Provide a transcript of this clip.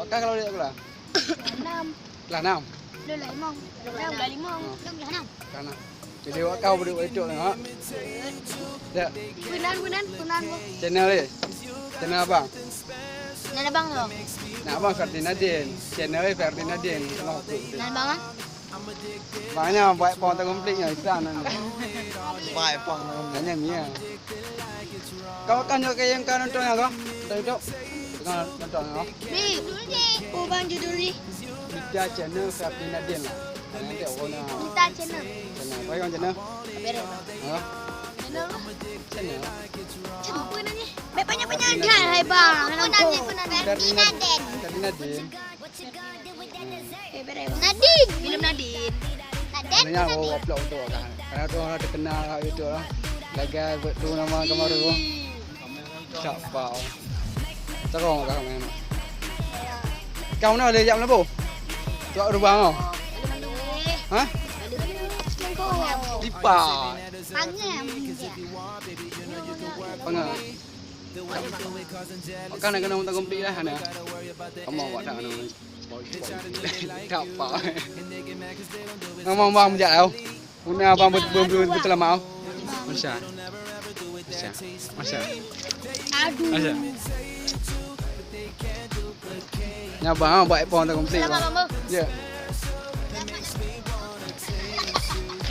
Pakai kalau dia kelas? 6. Kelas 6. Dia lah 5. Dia lah 5. Dia lah 6. Kelas 6. Jadi awak kau berdua hidup ni, ha? Ya. Kunan bu. Channel dia. Channel abang. Nan abang tu. Nak abang Ferdinandin. Channel dia Ferdinandin. Nan abang ah. Banyak buat pon tak komplit ni sana. Baik pang. Nanya mia. Kau akan juga yang kau nonton ya kau? Hidup. Tengah nonton kau. Ni, dulu ni. Oh bang judul ni. Media channel Ferdinandin lah. Nanti orang Kita channel. channel. Kau yang channel? Beres. Ha? Channel lah. Channel. Channel apa namanya? Banyak dah hai bang. Apa namanya? Ferdinandin. Ferdinandin. Beres. Nadine. Film Nadine. Sebenarnya aku upload untuk kan. Karena tu orang terkenal kat YouTube lah. Lagi tu nama kemarin tu. Siapa? Terong kat mana? Kau nak lejak mana bu? Tuak rubang kau. Ha? Lipat. Pangah. Kan nak kena tak komplit lah ana. Kamu buat tak ana. Tak apa. Ngomong bang bijak tau. Punya abang betul lama tau. Masya. Aduh. Masya. Ni abang buat iPhone tak komplit. Selamat bang. Ya.